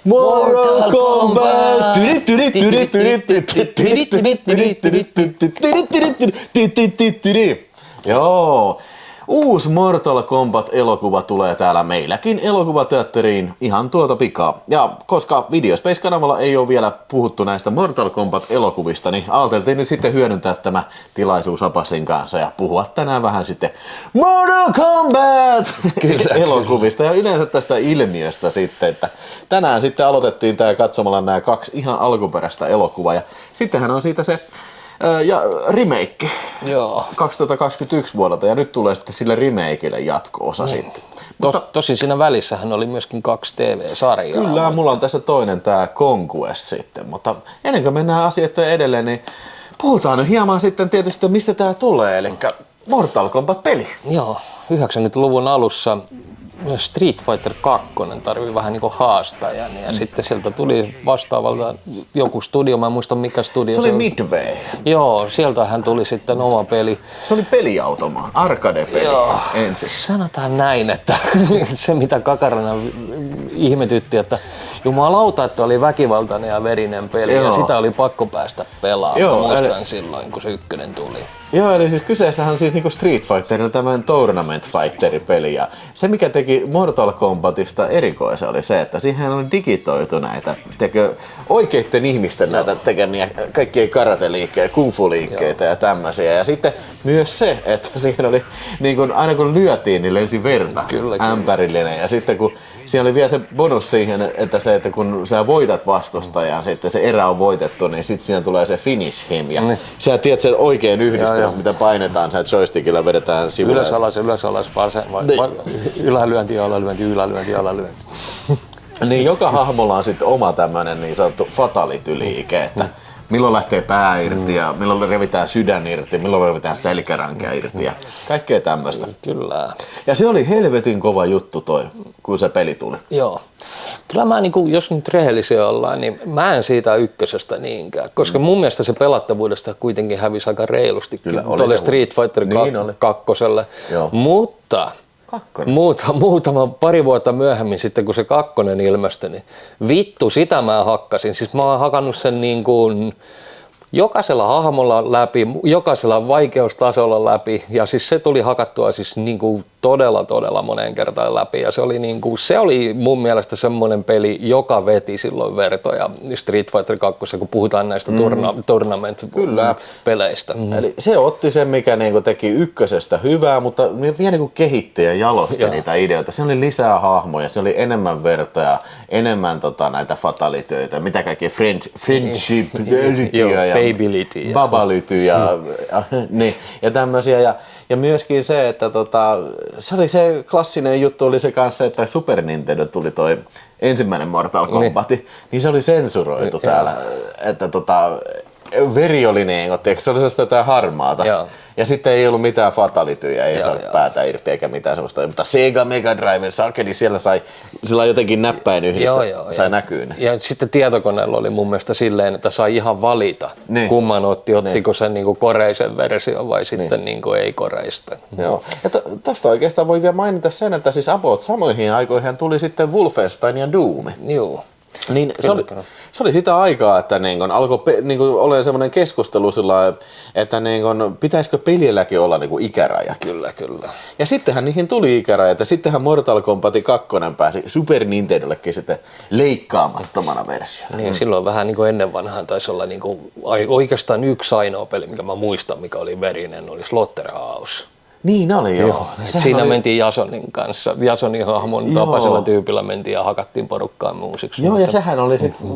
Mortal Kombat! Joo. Uusi Mortal Kombat-elokuva tulee täällä meilläkin elokuvateatteriin ihan tuota pikaa. Ja koska Videospace-kanavalla ei ole vielä puhuttu näistä Mortal Kombat-elokuvista, niin ajateltiin nyt sitten hyödyntää tämä tilaisuus Apasin kanssa ja puhua tänään vähän sitten Mortal Kombat elokuvista ja yleensä tästä ilmiöstä sitten, että tänään sitten aloitettiin tää katsomalla nämä 2 ihan alkuperäistä elokuvaa ja sittenhän on siitä se ja remake. Joo. 2021 vuodelta ja nyt tulee sitten sille remakeille jatko-osa sitten. Tosin siinä välissähän oli myöskin 2 TV-sarjaa. Kyllä, mulla on tässä toinen tää Conquest sitten, mutta ennen kuin mennään asioita edelleen, niin puhutaan nyt hieman sitten tietysti mistä tää tulee, eli Mortal Kombat-peli. Joo, 90-luvun alussa Street Fighter 2 tarvii vähän niinku haastajan ja sitten sieltä tuli vastaavalta joku studio, mä en muista mikä studio. Se oli Midway. Joo, sieltähän tuli sitten oma peli. Se oli peliautomaa, arcade-peli ensin. Sanotaan näin, että se mitä Kakarana ihmetytti, että jumalauta, että oli väkivaltainen ja verinen peli ja sitä oli pakko päästä pelaamaan. Muistan silloin, kun se 1 tuli. Joo, eli siis kyseessähän on siis niinku Street Fighter, tämmöinen Tournament Fighter-peli. Ja se, mikä teki Mortal Kombatista erikoisen, oli se, että siihen oli digitoitu näitä oikeitten ihmisten näitä tekemiä kaikkia karateliikkeitä, kung-fu-liikkeitä ja tämmöisiä. Ja sitten myös se, että siihen oli, niin kun, aina kun lyötiin, niin lensi verta ämpärillinen. Ja sitten kun siinä oli vielä se bonus siihen, että se, että kun sä voitat vastustajan, sitten se erä on voitettu, niin sitten siinä tulee se finish him. Ja sä tiedät sen oikein yhdistelmän, mitä painetaan, sä joystickilla vedetään sivulle. Ylös alas, ylälyönti, alalyönti, ylälyönti, alalyönti. Niin joka hahmolla on sitten oma tämmönen niin sanottu fatality-liike, että milloin lähtee pää irti ja milloin revitään sydän irti, milloin revitään selkäranka irti ja kaikkea tämmöistä. Kyllä. Ja se oli helvetin kova juttu toi, kun se peli tuli. Joo. Kyllä mä, jos nyt rehellisiä ollaan, niin mä en siitä 1 niinkään, koska mun mielestä se pelattavuudesta kuitenkin hävisi aika reilustikin tuolle Street Fighter 2. Mutta pari vuotta myöhemmin sitten, kun se 2 ilmestyi, niin vittu, sitä mä hakkasin. Siis mä oon hakannut sen niin kuin jokaisella hahmolla läpi, jokaisella vaikeustasolla läpi ja siis se tuli hakattua siis niin kuin todella moneen kertaan läpi ja se oli mun mielestä semmoinen peli, joka veti silloin vertoja Street Fighter 2, kun puhutaan näistä tournament-peleistä. Eli se otti sen, mikä niinku teki 1 hyvää, mutta vielä niinku kehitti ja jalosti niitä ideoita. Se oli lisää hahmoja, se oli enemmän vertoja, enemmän näitä fatalitöitä, mitä kaikkea friendship, babalyty ja tämmöisiä. Ja myöskin se, että se oli se klassinen juttu oli se kanssa, että Super Nintendo tuli toi ensimmäinen Mortal Kombat, niin se oli sensuroitu täällä, että veri oli se oli sellaista jotain harmaata. Ja sitten ei ollut mitään fatalityjä, ei saanut päätä irti eikä mitään semmoista. Mutta Sega Mega Drive, sakeli siellä sai jotenkin näppäin yhdistä, sai näkyy ne. Ja sitten tietokoneella oli mun mielestä silleen, että sai ihan valita, kumman ottiko sen niinku koreisen version vai sitten niinku ei-koreista. Joo. Ja tästä oikeastaan voi vielä mainita sen, että siis about samoihin aikoihin tuli sitten Wolfenstein ja Doom. Joo. Niin se oli sitä aikaa, että alkoi olemaan semmoinen keskustelu sillä, että pitäisikö pelilläkin olla ikärajat. Kyllä. Ja sittenhän niihin tuli ikärajat ja sittenhän Mortal Kombat 2 pääsi Super Nintendollekin sitten leikkaamattomana versiona. Niin, silloin vähän ennen vanhaan taisi olla oikeastaan 1 ainoa peli, mikä mä muistan, mikä oli verinen, oli Slaughterhouse. Niin oli joo. Siinä mentiin Jasonin kanssa, Jasonin hahmon tapaisella tyypillä mentiin ja hakattiin porukkaan muusiksi. Joo, ja sehän oli sitten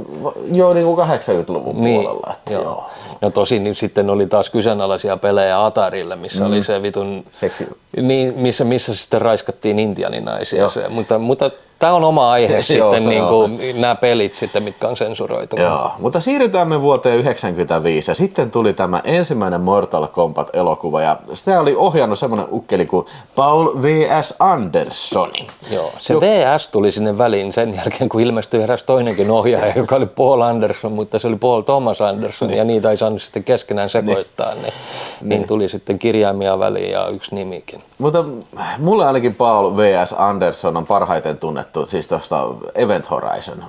jo 80-luvun puolella. Että joo. No tosin nyt sitten oli taas kyseenalaisia pelejä Atarille, missä oli se vitun seksi. Niin, missä sitten raiskattiin intianinaisia. Mutta tämä on oma aihe sitten, nämä pelit sitten, mitkä on sensuroitu. Joo, mutta siirrytään me vuoteen 1995 ja sitten tuli tämä ensimmäinen Mortal Kombat-elokuva ja sitä oli ohjannut semmoinen ukkeli kuin Paul V.S. Andersoni. Joo, se V.S. tuli sinne väliin sen jälkeen, kun ilmestyi eräs toinenkin ohjaaja, joka oli Paul Anderson, mutta se oli Paul Thomas Anderson ja niitä ei saanut sitten keskenään sekoittaa, niin tuli sitten kirjaimia väliin ja 1 nimikin. Mutta mulle ainakin Paul V.S. Anderson on parhaiten tunnettu siis tuosta Event Horizon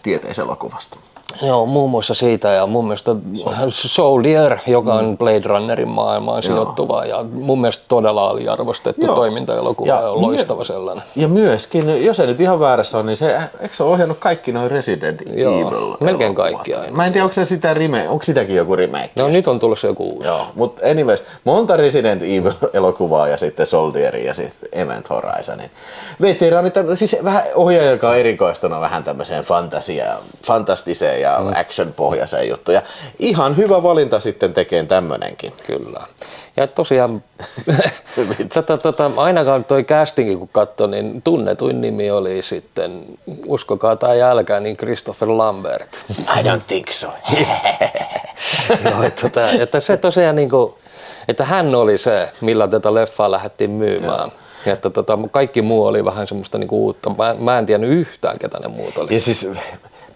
tieteiselokuvasta. Joo, muun muassa siitä ja mun mielestä Soldier, joka on Blade Runnerin maailmaan sijoittuva ja mun mielestä todella aliarvostettu toimintaelokuva ja on loistava sellainen. Ja myöskin, jos ei nyt ihan väärässä on, niin eikö se ole ohjannut kaikki noin Resident Evil? Melkein kaikki aina. Mä en tiedä, onko sitäkin joku remake? No nyt on tullut se joku uusi. Joo, mutta anyways, monta Resident Evil-elokuvaa ja sitten Soldieria ja sitten Event Horizonin. Veteraanit, siis vähän ohjaaja, joka on erikoistunut vähän tämmöiseen fantastiseen ja action-pohjaiseen juttuun. Ja ihan hyvä valinta sitten tekee tämmönenkin. Kyllä. Ja tosiaan, ainakaan toi castingi kun katsoi, niin tunnetuin nimi oli sitten, uskokaa tai älkää, niin Christopher Lambert. I don't think so. No, että se tosiaan niinku, että hän oli se, millä tätä leffaa lähdettiin myymään. Ja että kaikki muu oli vähän semmoista niinku uutta. Mä en tiennyt yhtään, ketä ne muut oli. Ja siis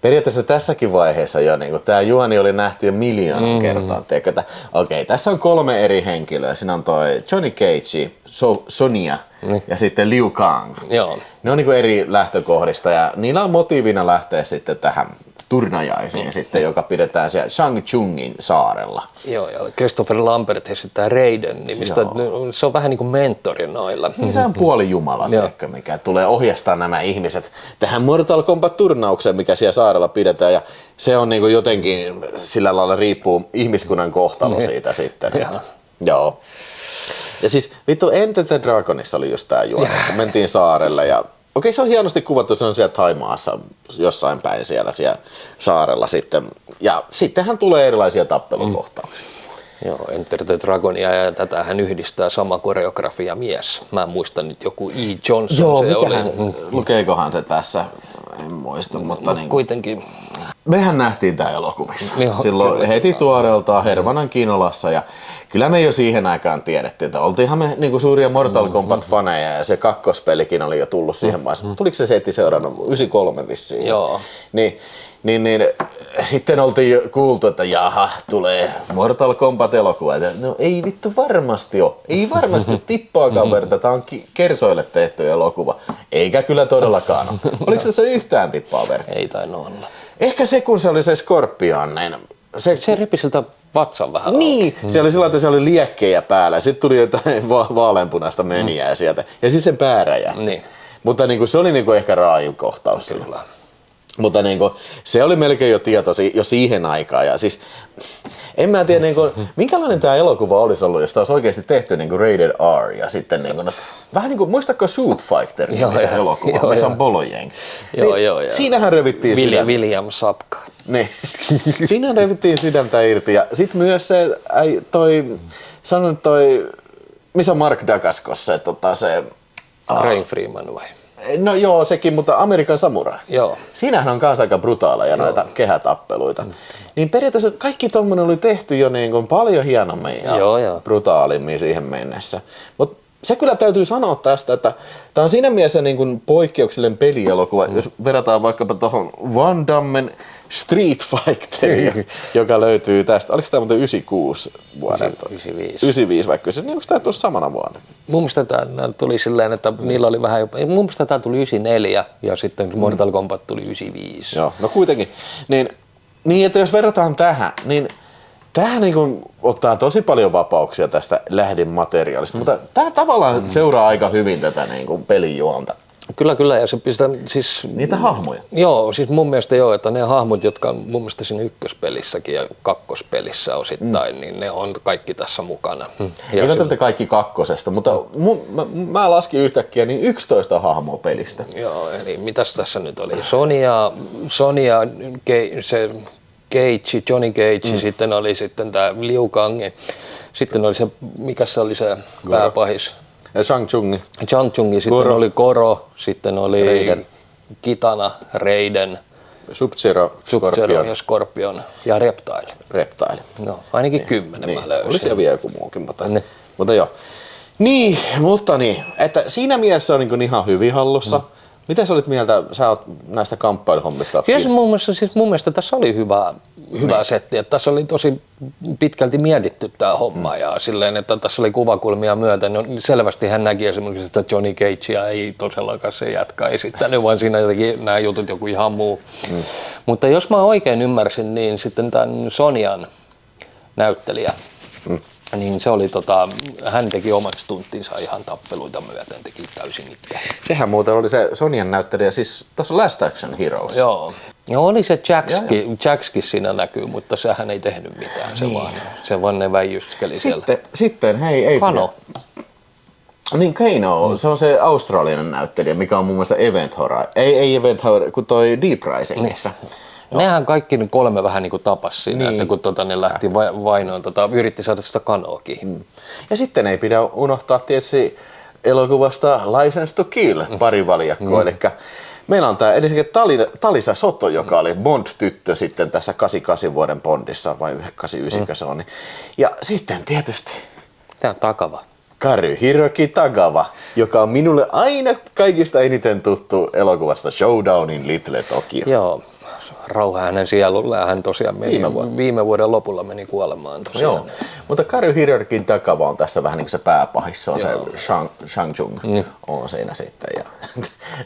periaatteessa tässäkin vaiheessa jo niin tämä juoni oli nähty jo miljoonan kertaa. Okei, tässä on 3 eri henkilöä. Siinä on toi Johnny Cage, Sonia ja sitten Liu Kang. Joo. Ne on niin eri lähtökohdista ja niillä on motiivina lähteä sitten tähän turnajaisiin sitten, joka pidetään siellä Shang-Chungin saarella. Joo, ja Christopher Lambert esittää Raiden nimistä. Se on vähän niin kuin mentori noilla. Niin se on puolijumala, mikä tulee ohjastaa nämä ihmiset tähän Mortal Kombat-turnaukseen, mikä siellä saarella pidetään. Ja se on niin kuin jotenkin sillä lailla riippuu ihmiskunnan kohtalo siitä sitten. Joo. Ja siis vittu Enter the Dragonissa oli just tää juoni, kun mentiin saarelle ja okei, se on hienosti kuvattu, se on siellä Thaimaassa jossain päin siellä saarella sitten. Ja sittenhän tulee erilaisia tappelukohtauksia. Joo, Enter the Dragonia ja tätähän yhdistää sama koreografia mies. Mä en muista nyt joku E. Johnson se oli. Lukeekohan se tässä? En muista, mutta niin kuitenkin. Mehän nähtiin tää elokuvissa. Silloin heti tuoreeltaan Hervanan Kinolassa ja kyllä me jo siihen aikaan tiedettiin, että oltiinhan me niinku suuria Mortal Kombat-faneja ja se kakkospelikin oli jo tullut siihen vaiheessa. Tuliko se heti seurannut? 93 vissiin. Joo. Niin, sitten oltiin kuultu, että jaha, tulee Mortal Kombat-elokuva. No ei vittu varmasti ole. Ei varmasti ole tippaakaan verta. Tämä on kersoille tehty elokuva. Eikä kyllä todellakaan ole. Oliko tässä yhtään tippaa verta? Ei tainnut olla. Ehkä se, kun se oli se Scorpion, niin se repi siltä vatsan vähän. Niin, se oli sillä, että se oli liekkejä päällä. Sitten tuli jotain vaaleanpunaista möniä sieltä. Ja sitten sen pää räjähti. Niin. Mutta niinku, se oli niinku ehkä raajun kohtaus sillä. Mutta niinku, se oli melkein jo tietosi jo siihen aikaan. Ja siis, en mä tiedä, niinku, minkälainen tämä elokuva olisi ollut, jos tämä olisi oikeasti tehty niinku rated R. Ja sitten, niinku, vähän niin kuin, muistatko Shoot Fighter, se elokuva, missä on Bolojeng? Joo. Siinähän revittiin William Sapka. Niin. Siinähän revittiin sydäntä irti. Ja sitten myös se, missä on Mark Dacascos, se Rain Freeman vai? No joo, sekin, mutta Amerikan Samurai. Joo. Siinähän on kanssa aika brutaaleja noita kehätappeluita. Niin periaatteessa kaikki tommonen oli tehty jo niin kuin paljon hienommin ja brutaalimmin siihen mennessä. Mut se kyllä täytyy sanoa tästä, että tämä on siinä mielessä niin kuin poikkeuksellinen pelielokuva, jos verrataan vaikkapa tuohon Van Dammen Street Fighteriin, joka löytyy tästä. Oliko tämä muuten 96 vuoden? 95 vaikka se, niin onko tämä tuossa samana vuonna? Mun mielestä tämä tuli silleen, että niillä oli vähän jopa, mun mielestä tämä tuli 94 ja sitten Mortal Kombat tuli 95. Joo, no kuitenkin. Niin että jos verrataan tähän, niin tämähän niin kuin ottaa tosi paljon vapauksia tästä lähdemateriaalista, mutta tämä tavallaan seuraa aika hyvin tätä niin kuin pelijuonta. Kyllä, ja se pistää siis niitä hahmoja. Joo, siis mun mielestä joo, että ne hahmot, jotka on mun mielestä siinä ykköspelissäkin ja kakkospelissä osittain, niin ne on kaikki tässä mukana. Ei välttämättä kaikki kakkosesta, mutta mä laskin yhtäkkiä niin 11 hahmoa pelistä. Joo, eli mitäs tässä nyt oli? Sonia se Cage, Johnny Cage, sitten oli sitten tää Liu Kang, sitten oli se, mikä se oli se pääpahis? Shang-Chungi, sitten oli Goro, sitten oli Raiden. Kitana, Raiden, Sub-Zero ja Scorpion ja Reptile. No, ainakin 10 niin. mä löysin. Oli siellä vielä joku muukin, mutta joo. Niin, että siinä mielessä on niin ihan hyvin hallussa. Mitä sä olit mieltä, sä oot näistä kamppailuhommista? Mun mielestä tässä oli hyvä setti, että tässä oli pitkälti mietitty tämä homma ja silleen, että tässä oli kuvakulmia myöten, niin selvästi hän näki esimerkiksi, että Johnny Cagea ei todellakaan se jätkä esittänyt, vaan siinä jotenkin nämä jutut joku ihan muu. Mutta jos mä oikein ymmärsin, niin sitten tämän Sonjan näyttelijä, niin se oli hän teki omat stunttinsa ihan tappeluita myöten, teki täysin itse. Sehän muuten oli se Sonjan näyttelijä siis tuossa Last Action Heroes. Joo. Ja oli se Jackskin siinä näkyy, mutta sehän ei tehnyt mitään, se vaan ne väijyskeli siellä. Sitten hei, ei Kano. Niin Kano, se on se australialainen näyttelijä, mikä on muun muassa Event Horror. Ei Event Horror, kun toi Deep Risingissa. Nehän kaikki ne kolme vähän niin kuin tapas siinä, että kun ne lähti vainoon, yritti saada sitä Kanoakin. Ja sitten ei pidä unohtaa tietysti elokuvasta License to Kill parivaljakkoa, eli meillä on tämä ensinnäkin Talisa Soto, joka oli Bond-tyttö sitten tässä 88 vuoden Bondissa, vai 89 se on. Ja sitten tietysti Tämä Takava. Kazuhiroki Tagawa, joka on minulle aina kaikista eniten tuttu elokuvasta Showdown in Little Tokyo. Joo, rauha hänen sielullaan. Hän tosiaan meni, viime vuoden lopulla meni kuolemaan tosiaan. Joo, mutta Kazuhiroki Tagawa on tässä vähän niin kuin se pääpahis, se on se Shang Tsung on siinä sitten.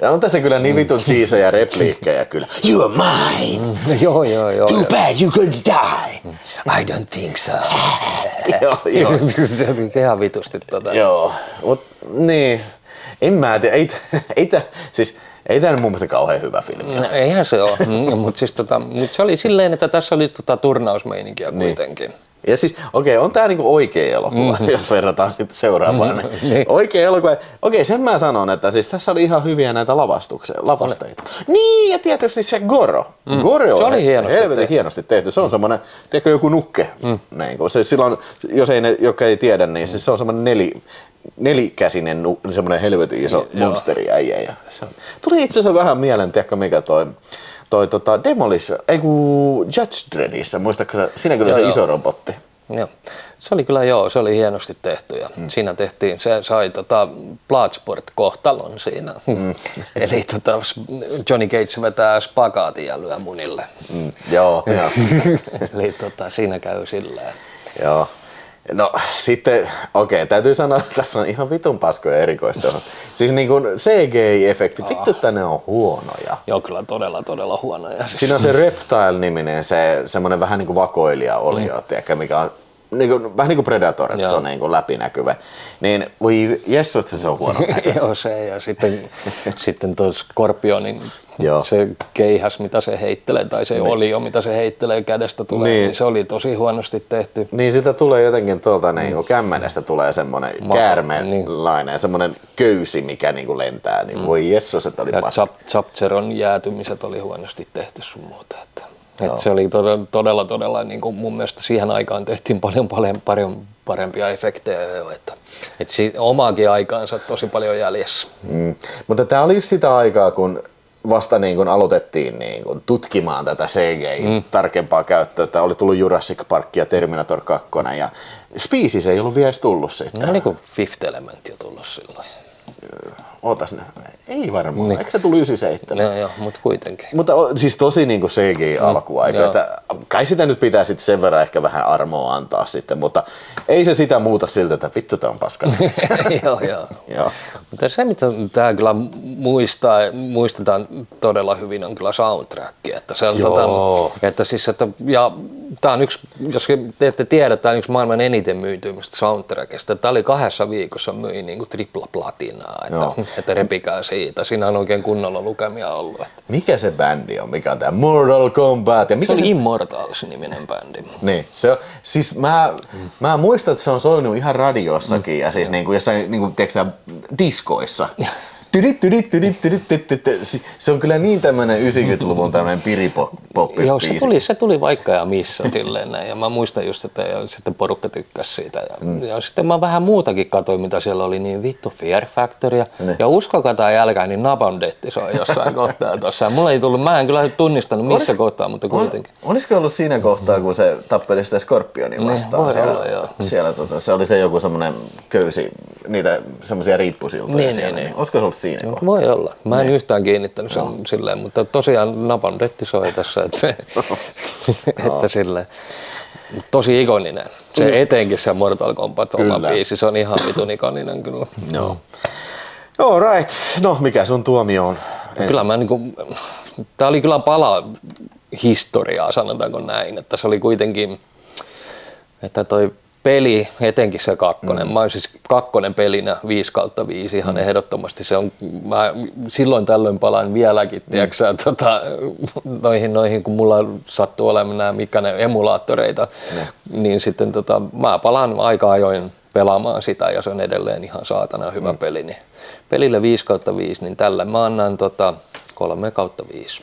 Ja on tässä kyllä niin vitun cheesejä repliikkejä kyllä. You are mine! Joo. Too bad you could die! I don't think so. Joo. Se on ihan vitusti Joo, mutta niin, en mä tiedä, ei tämä mun mielestä kauhean hyvä filmi. No, eihän se ole, mutta siis mut se oli silleen, että tässä oli turnausmeininkiä kuitenkin. Ja siis, on tää niinku oikea elokuva, jos verrataan sitten seuraavaan. Niin. Oikea elokuva. Sen mä sanon, että siis tässä oli ihan hyviä näitä lavasteita. Niin, ja tietysti se Goro. Goro on helvetin hienosti tehty. Se on semmonen, tiedätkö, joku nukke. Niin, se silloin, jos ei ne, jotka ei tiedä, niin siis se on semmonen nelikäsinen, semmonen helvetin iso monsteri-äijä. Ja tuli itse asiassa vähän mieleen, tiedätkö mikä toi Demolition, Judge Dreddissä, muistatko siinä kyllä se iso robotti? Joo. Se oli kyllä se oli hienosti tehty ja siinä tehtiin, se sai Bloodsport-kohtalon siinä. Eli Johnny Cage vetää spagaatin ja lyö munille. Joo. Eli siinä käy silleen. Joo. No sitten, täytyy sanoa, että tässä on ihan vitun paskoja erikoista. Siis niin kuin CGI-efektit, vittu että ne on huonoja. Joo, kyllä todella huonoja. Siinä on se Reptile-niminen, semmoinen vähän niin kuin vakoilija olio, mikä on vähän niin kuin Predator, että se on niin kuin läpinäkyvä. Niin voi jessu, että se on huono näköinen. Joo, se ja sitten tuo Scorpionin se keihäs, mitä se heittelee, tai se olio, mitä se heittelee kädestä tulee, niin se oli tosi huonosti tehty. Niin sitä tulee jotenkin niin kämmenestä tulee semmoinen käärmeenlainen, semmoinen köysi, mikä niin kuin lentää, niin voi jessus, että oli paska. Chapteron jäätymiset oli huonosti tehty sun muuta. Että se oli todella niin kuin mun mielestä siihen aikaan tehtiin paljon parempia efektejä jo, että omaakin aikaansa tosi paljon jäljessä. Mutta tämä oli just sitä aikaa, kun vasta niin kun aloitettiin niin kun tutkimaan tätä CGI tarkempaa käyttöä, että oli tullut Jurassic Park ja Terminator 2 ja Species ei ollut vielä edes tullut sitten. No niin kuin Fifth Element jo tullut silloin. Ootas, ei varmaan. Eikö se tullut 97? Joo, mutta kuitenkin. Mutta siis tosi niin kuin CGI-alkuaika, että kai sitä nyt pitää sitten sen verran ehkä vähän armoa antaa sitten, mutta ei se sitä muuta siltä, että vittu tää on paska. Joo. Mutta se mitä tää kyllä muistetaan todella hyvin on kyllä soundtrack, että se on ja tää on yksi, jos te ette tiedä, tää on yksi maailman eniten myytymistä soundtrackista. Tää oli 2 viikossa myi niinku tripla platinaa, että repikää siitä. Siinä on oikein kunnolla lukemia ollut. Mikä se bändi on? Mikä on tää Mortal Kombat? Ja mikä se on Immortals-niminen bändi. Niin, se on, siis mä muistan, että se on soinut ihan radiossakin ja siis niinku jossain niinku, tiedätkö, diskoissa. Se on kyllä niin tämmönen 90-luvun tämmönen piripoppi. Joo, se tuli vaikka ja missä silleen näin. Ja mä muistan just, että sitten porukka tykkäsi siitä. Ja sitten mä vähän muutakin katsoin, mitä siellä oli, niin vittu Fear Factory. Ja uskokaa tai älkää, niin Napalm Death soi jossain kohtaa tossa. Mulla ei tullut, mä en kyllä tunnistanut missä kohtaa, mutta kuitenkin. Olisiko ollut siinä kohtaa, kun se tappeli sitä Scorpionia vastaan? Siellä se oli se joku semmonen köysi, niitä semmosia riippusiltoja siellä. Olisiko se ollut siinä kohtaa? Voi olla. Mä en yhtään kiinnittänyt sen silleen, mutta tosiaan Napalm Death soi tässä, että silleen. Tosi ikoninen. Se etenkin se Mortal Kombat oma biisi, se on ihan vitun ikoninen kyllä. Joo. All right. No, mikä sun tuomio on? Kyllä mä niinku, tää oli kyllä pala historiaa, sanotaanko näin, että se oli kuitenkin, että toi peli, etenkin se kakkonen, mä oon siis kakkonen pelinä 5/5 ihan ehdottomasti, se on, mä silloin tällöin palaan vieläkin, tiiäksä, noihin, kun mulla sattuu olemaan nämä emulaattoreita, niin sitten mä palaan aika ajoin pelaamaan sitä ja se on edelleen ihan saatana hyvä peli, niin pelille 5/5, niin tällä mä annan 3/5.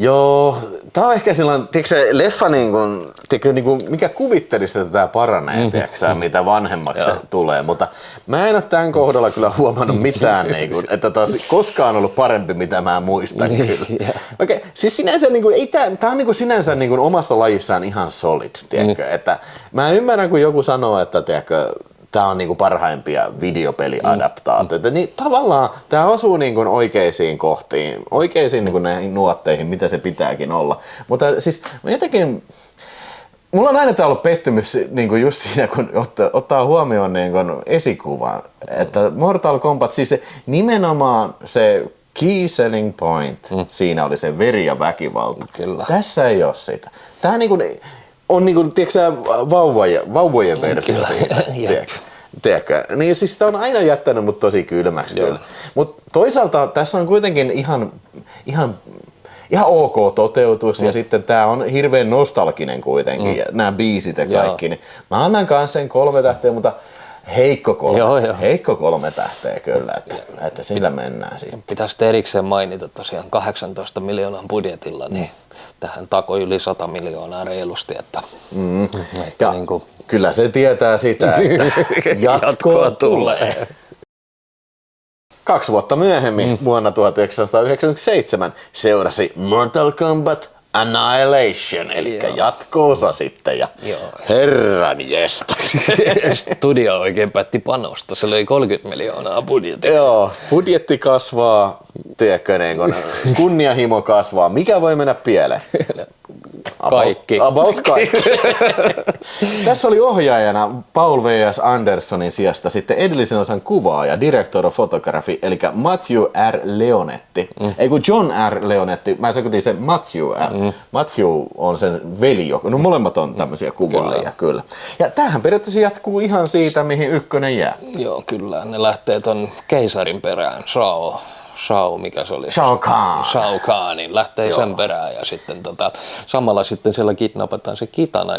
Joo, tää on ehkä sellainen, tiedätkö se leffa mikä kuvittelisi, että tää paranee, tiedätkö mitä vanhemmaksi se tulee, mutta mä en ole tämän kohdalla kyllä huomannut mitään, että taas koskaan ollut parempi, mitä mä muistan kyllä. Okei, siis sinänsä, tää on sinänsä omassa lajissaan ihan solid, tiedätkö, että mä ymmärrän, kun joku sanoo, että tiedätkö, tää on parhaimpia videopeliadaptaatioita, niin tavallaan tää osuu oikeisiin kohtiin, oikeisiin näihin nuotteihin, mitä se pitääkin olla. Mutta siis jotenkin, mulla on aina tää ollut pettymys just siinä, kun ottaa huomioon esikuvan, että Mortal Kombat, siis se, nimenomaan se key selling point, siinä oli se veri ja väkivalta. Kyllä. Tässä ei oo sitä. Tää on tiedätkö, vauvojen versio siitä, tiedätkö? Niin siis sitä on aina jättänyt mut tosi kylmäksi kyllä. Mut toisaalta tässä on kuitenkin ihan ok toteutus ja sitten tää on hirveän nostalginen kuitenkin ja nämä biisit ja kaikki. Niin mä annan kans sen 3 tähteä, mutta heikko 3 tähteä kyllä, että sillä mennään siinä. Pitäisi erikseen mainita tosiaan 18 miljoonan budjetilla, niin tähän takoi yli 100 miljoonaa reilusti, että ja kyllä se tietää sitä, että jatkoa tulee. 2 vuotta myöhemmin, vuonna 1997, seurasi Mortal Kombat Annihilation, eli jatko-osa sitten, ja herran jesta. Studio oikein päätti panosta, se löi 30 miljoonaa budjettia. Joo, budjetti kasvaa, tiedätkö, kunnianhimo kasvaa, mikä voi mennä pieleen? Kaikki. About kaikki. Tässä oli ohjaajana Paul V.S. Andersonin sijasta sitten edellisen osan kuvaaja, director of photography, eli Matthew R. Leonetti. Ei kun John R. Leonetti, mä sekoitin sen Matthew R. Matthew on sen veli, no molemmat on tämmöisiä kuvaajia, kyllä. Ja tämähän periaatteessa jatkuu ihan siitä, mihin ykkönen jää. Joo, kyllä. Ne lähtee ton keisarin perään, Shao, mikä se oli? Shao Kahn. Shao Kahnin lähtee sen perään ja sitten samalla sitten siellä kidnapataan se Kitana,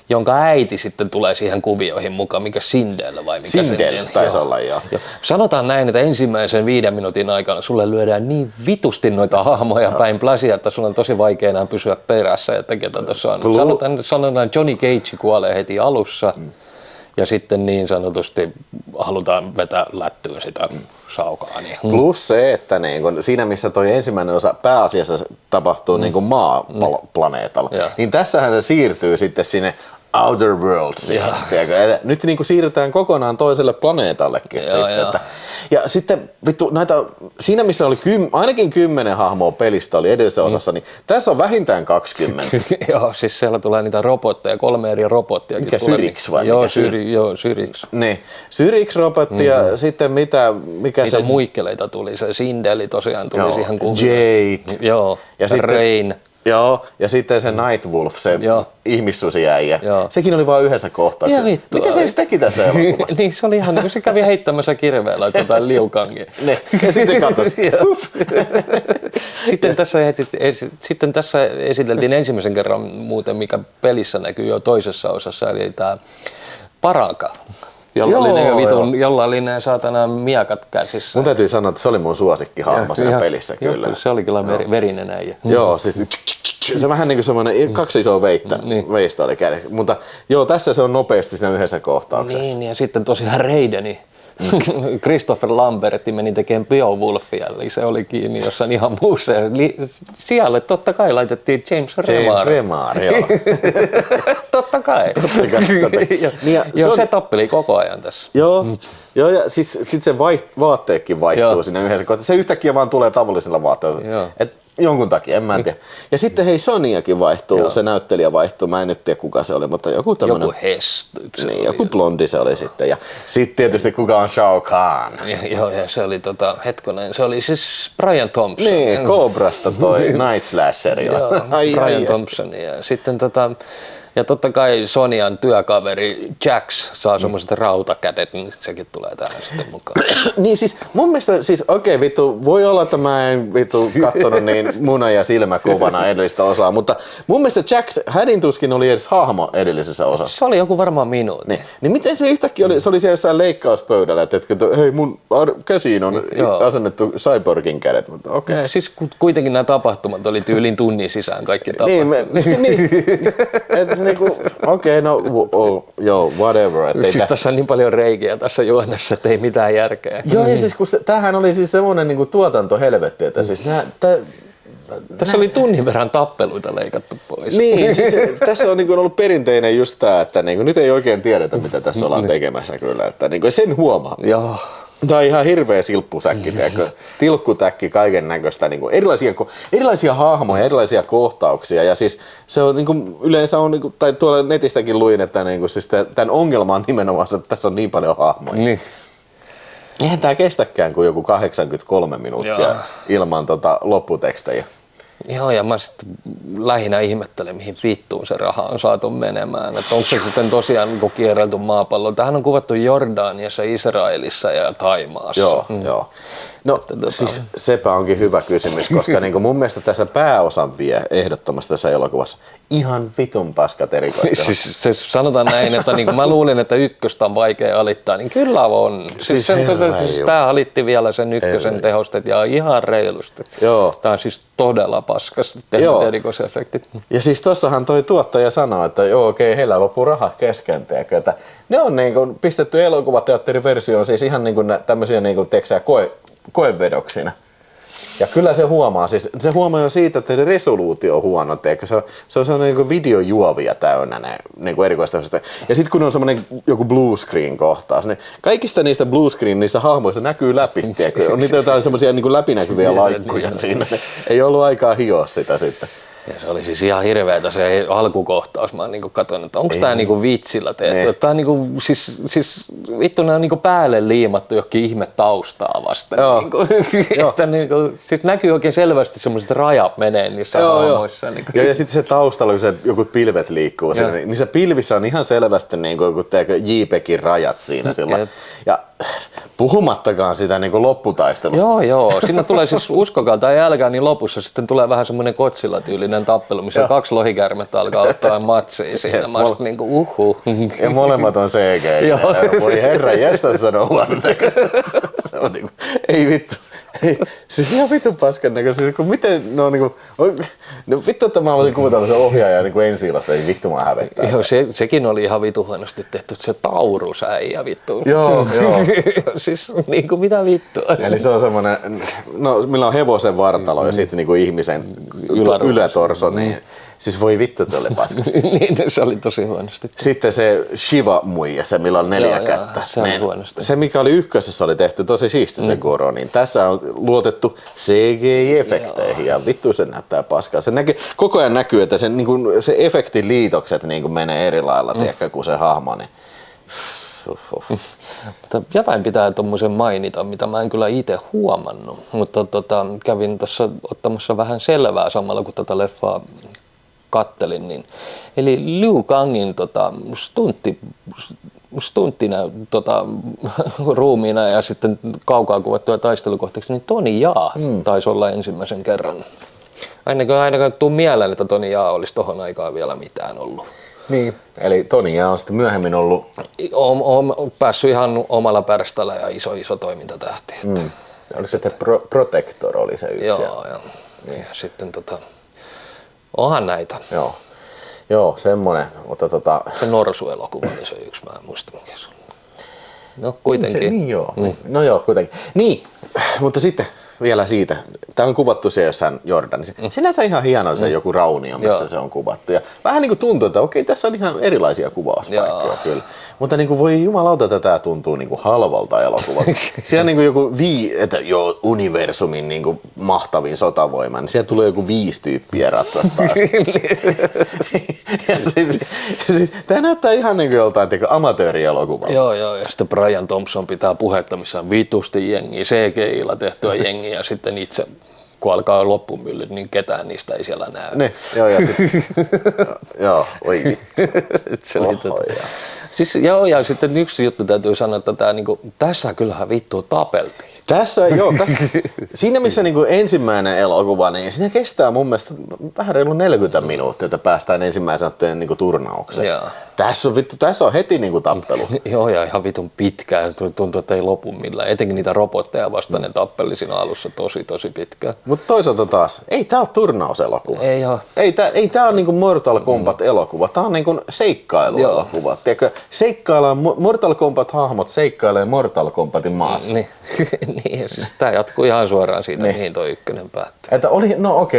jonka äiti sitten tulee siihen kuvioihin mukaan, mikä Sindel vai mikä Sindel taisi olla, joo. Sanotaan näin, että ensimmäisen 5 minuutin aikana sulle lyödään niin vitusti noita hahmoja päin plasia, että sulla on tosi vaikea enää pysyä perässä, että ketä tuossa on. Sanotaan Johnny Cage kuolee heti alussa. Ja sitten niin sanotusti halutaan vetää lättyä sitä Shao-Kahnia. Plus se, että siinä missä toi ensimmäinen osa pääasiassa tapahtuu maaplaneetalla, niin tässähän se siirtyy sitten sinne Outer Worldsiin. Nyt siirrytään kokonaan toiselle planeetallekin. Ja sitten vittu, siinä missä oli ainakin 10 hahmoa pelistä oli edellisessä osassa, niin tässä on vähintään 20. Joo, siis siellä tulee niitä robotteja, 3 eri robottia. Mikä Syrix vai? Joo, Syrix. Niin, Syrix-robotti ja sitten mikä niitä se... muikkeleita tuli, se Sindeli tosiaan tuli siihen kuvaan. Jade. Joo, ja Rain. Joo, ja sitten se Nightwolf, se ihmissusiäijä. Sekin oli vain yhdessä kohtauksessa. Mitä se edes teki tässä elokuvassa? Niin, se oli ihan niin se kävi heittämässä kirveellä Liu-Kangia. Ja sitten se katsoisi. Sitten tässä esiteltiin ensimmäisen kerran muuten, mikä pelissä näkyy jo toisessa osassa, eli tämä Baraka. Jolla oli ne saatana miekat käsissä. Mun täytyy sanoa, että se oli mun suosikkihahmo siinä pelissä kyllä. Se oli kyllä verinen äijä. Joo, siis se vähän niin kuin semmoinen 2 isoa veistä oli kädessä. Mutta joo, tässä se on nopeasti siinä yhdessä kohtauksessa. Niin, ja sitten tosiaan Raideni. Christopher Lambertti meni tekemään Beowulfia, eli se oli kiinni jossain ihan muussa. Sijalle totta kai laitettiin James Remar, joo. Totta kai. Se tappeli koko ajan tässä. Joo, ja sit se vaatteekin vaihtuu siinä yhdessä kohtaa. Se yhtäkkiä vaan tulee tavallisella vaatteella. Jonkun takia, en mä tiedä. Ja sitten hei, Soniakin vaihtuu, Joo. se näyttelijä vaihtuu, mä en nyt tiedä kuka se oli, mutta joku tämmönen... Joku Hest. Niin, joku blondi se oli sitten. Ja sitten tietysti kuka on Shao Kahn. Joo, ja se oli hetkonen, se oli siis Brian Thompson. Niin, Cobrasta toi Night Slasher. Joo, Brian Thompson. Ja sitten ja totta kai Sonyan työkaveri Jax saa semmoiset rautakädet, niin sekin tulee tähän sitten mukaan. Niin siis mun mielestä, siis okei vittu, voi olla, että mä en vittu kattonut niin muna- ja silmäkuvana edellistä osaa, mutta mun mielestä Jax hädintuskin oli edes hahmo edellisessä osassa. Se oli joku varmaan minuutti. Niin miten se yhtäkkiä oli, se oli siellä jossain leikkauspöydällä, että hei mun käsiin on asennettu cyborgin kädet, mutta okei. Siis kuitenkin nämä tapahtumat oli tyylin tunnin sisään kaikki tapahtumat. Niin, okei, no joo, whatever. Siis tässä on niin paljon reikiä tässä juonessa, että ei mitään järkeä. Joo, ja siis kun tämähän oli siis semmoinen niin tuotantohelvetti, että siis tässä oli tunnin verran tappeluita leikattu pois. Niin, siis tässä on niin ollut perinteinen just tämä, että niin nyt ei oikein tiedetä, mitä tässä ollaan tekemässä kyllä, että niin sen huomaa. Joo. Tämä on ihan hirveä silppusäkki, tilkkutäkki, kaiken näköistä, niin erilaisia hahmoja, erilaisia kohtauksia ja siis se on yleensä on, tai tuolla netistäkin luin, että siis tämän ongelma on nimenomaan, että tässä on niin paljon hahmoja. Niin. Eihän tämä kestäkään kuin joku 83 minuuttia ilman lopputekstejä. Joo, ja mä sitten lähinnä ihmettelen, mihin vittuun se raha on saatu menemään. Että onko se sitten tosiaan kierrelty maapallo? Tähän on kuvattu Jordaniassa, Israelissa ja Thaimaassa. Joo. No siis sepä onkin hyvä kysymys, koska mun mielestä tässä pääosan vie ehdottomasti tässä elokuvassa ihan vitun paskat erikoista. Siis sanotaan näin, että mä luulin, että ykköstä on vaikea alittaa, niin kyllä on. Siis tämä alitti vielä sen ykkösen tehostet ja ihan reilusti. Joo. Tämä on siis todella paskasti tehnyt erikoisefektit. Ja siis tossahan toi tuottaja sanoi, että joo okei, heillä loppuu rahat kesken, että ne on pistetty elokuvateatteriversioon siis ihan tämmöisiä koevedoksina. Ja kyllä se huomaa, siis se huomaa jo siitä, että se resoluutio on huono, se on sellainen videojuovia täynnä ne erikoista. Ja sitten kun on semmoinen joku blue screen kohtaus, niin kaikista niistä blue screen niistä hahmoista näkyy läpi, tiedätkö? On niitä jotain semmoisia läpinäkyviä laikkuja siinä. Ei ollut aikaa hioa sitä sitten. Ja se oli siis ihan hirveetä se alkukohtaus. Mä katsoin, että onko tää vitsillä tehty. Tää on siis vittu nää on päälle liimattu johonkin ihme taustaa vasten. Siis näkyy oikein selvästi semmoiset rajat menee niissä hahmoissa. Ja sitten se taustalla, kun se joku pilvet liikkuu siinä, niin se pilvissä on ihan selvästi joku JPEGin rajat siinä silloin. Ja puhumattakaan sitä lopputaistelusta. Joo. Siinä tulee siis, uskokaa tai älkää, niin lopussa sitten tulee vähän semmoinen Godzilla-tyylinen tappelu, missä kaksi lohikärmettä alkaa ottaa matseja siinä. Mä Ja molemmat on CG. Voi herra jästä sanoa huono se on ei vittu. Ei, siis ihan vitun paskan näköisiä, kun miten ne on vittu, että mä voisin kuvitella se ohjaaja ensi-ilasta, ei vittu mä hävettää. Joo, sekin oli ihan vitun huonosti tehty, se taurusäijä vittu. Joo. Siis mitä vittua. Eli se on semmonen, millä on hevosen vartalo ja sitten ihmisen ylätorso, niin siis voi vittu tuolle paskasti. Niin, se oli tosi huonosti. Sitten se Shiva-muija, se millä on 4 kättä. Se oli huonosti. Se mikä oli ykkösessä oli tehty tosi siisti se kuro, niin tässä on luotettu CGI-efekteihin ja vittu se näyttää paskaa. Se koko ajan näkyy, että se efektin liitokset menee eri lailla, tiedätkö, kuin se hahmo. Niin. Jotain pitää tuommoisen mainita, mitä mä en kyllä itse huomannut, mutta kävin tuossa ottamassa vähän selvää samalla kun tätä leffaa kattelin. Niin, eli Liu Kangin stunttina ruumiina ja sitten kaukaa kuvattuja taistelukohteeksi, niin Tony Jaa taisi olla ensimmäisen kerran. Ainakaan tuu mieleen, että Tony Jaa olisi tohon aikaan vielä mitään ollut. Niin, eli Tony Jaa on sitten myöhemmin ollut... On päässyt ihan omalla pärställä ja iso toimintatähti. Oliko se Protector oli se yksi? Joo. Niin. Ja sitten onhan näitä. Joo, semmonen, mutta Se Norsu-elokuva oli se yksi, mä en muista mikä se on. No kuitenkin. No joo, kuitenkin. Niin, mutta sitten vielä siitä. Tämä on kuvattu se jossain Jordanissa. Sinänsä ihan hieno se joku raunio, missä se on kuvattu. Ja vähän niin kuin tuntuu, että okei, tässä on ihan erilaisia kuvauspaikkoja kyllä. Mutta niin kuin voi jumalauta, että tämä tuntuu niin kuin halvalta elokuvalta. Siellä on niin kuin joku että universumin niin kuin mahtavin sotavoima, niin siellä tulee joku 5 tyyppiä ratsastaa. Tämä näyttää ihan niin kuin joltain amatöörielokuvalta. Joo, ja sitten Brian Thompson pitää puhetta, missä on vitusti jengiä, CGI-lla tehtyä jengiä, ja sitten itse, kun alkaa loppumyllyt, niin ketään niistä ei siellä näy. Ne, joo, ja sitten, oi vittu. Siis, joo, ja sitten yksi juttu täytyy sanoa, että tässä kyllähän vittu tapeltiin. Tässä, siinä missä niin kuin ensimmäinen elokuva, niin siinä kestää mun mielestä vähän reilu 40 minuuttia, että päästään ensimmäisen otteen niin kuin turnaukseen. Tässä on heti niin kuin tappelu. Joo, ja ihan vitun pitkään. Tuntuu, että ei lopu millään. Etenkin niitä robotteja vastaan ne tappeli siinä alussa tosi pitkään. Mutta toisaalta taas, ei tää ole turnauselokuva. Ei ole. Ei tää ole niin kuin Mortal Kombat-elokuva. Tää on niin kuin seikkailuelokuva. Tiedätkö, Mortal Kombat-hahmot seikkailee Mortal Kombatin maassa. Niin, siis tää jatkuu ihan suoraan siitä, mihin toi ykkönen päättyy. Että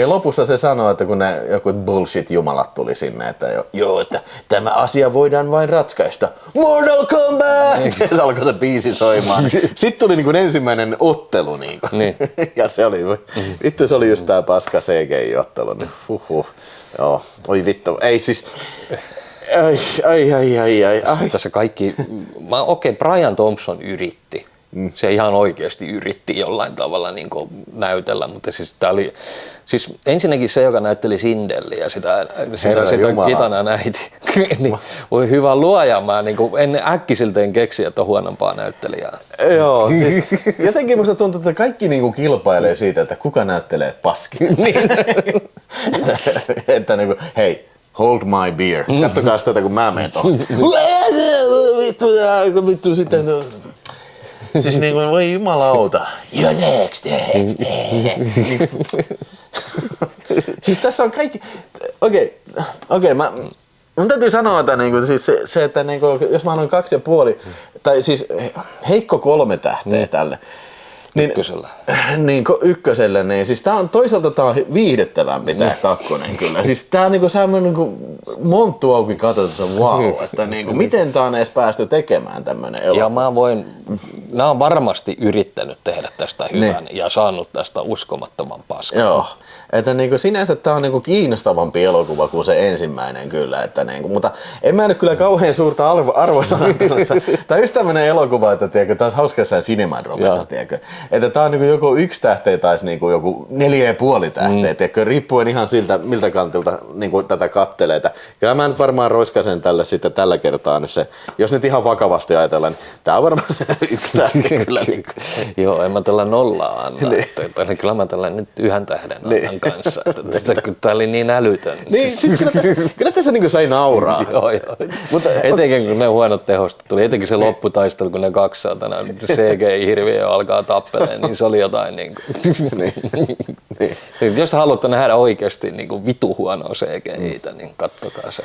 lopussa se sanoo, että kun ne joku bullshit-jumalat tuli sinne, että että tämä asia voidaan vain ratkaista. Mortal Kombat! Ja se alkoi se biisi soimaan. Sitten tuli niin kuin ensimmäinen ottelu. Niin. Ja se oli, vittu se oli just tää paska CGI-ottelu. Niin. Joo, oi vittu. Ei siis... Ai. Tässä kaikki... Brian Thompson yritti. Se ihan oikeasti yritti jollain tavalla niin kuin näytellä, mutta siis tää oli... Siis ensinnäkin se, joka näytteli Sindelliä, sitä Kitanan äiti, niin voi hyvä luoja, mä niin kuin äkkisiltä en keksi, että on huonompaa näyttelijää. Joo, siis jotenkin musta tuntuu, että kaikki niin kuin kilpailee siitä, että kuka näyttelee paskia. Että niin kuin, hei, hold my beer. Kattokaa sitä, kun mä menen tuohon. Vittu sitten... Siis niin kuin, voi jumalauta. You're next. Siis tässä on kaikki... Okei, mun täytyy sanoa, että niinku, siis se, että niinku, jos mä annan 2,5, tai siis heikko 3 tähteä tälle. Niin, ykköselle, niin siis toisaalta tää on viihdyttävämpi tää kakkonen kyllä. Siis tää on niinku semmoinen niinku monttu auki katsotaan, että wow, että niinku, miten tää on edes päästy tekemään tämmönen elokuva. Ja mä oon varmasti yrittänyt tehdä tästä hyvän ja saanut tästä uskomattoman paskan. Joo, että niinku sinänsä tää on niinku kiinnostavampi elokuva kuin se ensimmäinen kyllä, että niinku, mutta en mä nyt kyllä kauhean suurta arvosanaa. Tää on just tämmönen elokuva, että tiedätkö, tää olisi hauska jossain Cinemadromessa, tiedätkö. Että tää on niinku joko 1 tähteä tai niinku joku 4,5 tähteä, tiedätkö, riippuen ihan siltä, miltä kantilta niinku tätä kattelee. Kyllä mä nyt varmaan roiskasen tällä kertaa nyt se, jos nyt ihan vakavasti ajatellaan, niin tää on varmaan se 1 tähteä kyllä. Joo, en mä tällä 0 anna. Kyllä mä tällä nyt 1 tähden annan kanssa. Kyllä tää oli niin älytön. Niin, siis kyllä tässä niinku sai nauraa. Joo. Mutta, etenkin kun ne huonot tehostot tuli, etenkin se lopputaistelu, kun ne 2 saatana CGI-hirviö alkaa tappeleen, niin se oli jotain niin kuin. Jos haluatte nähdä oikeasti niin kuin vitu huonoa CGI-tä, niin kattokaa se.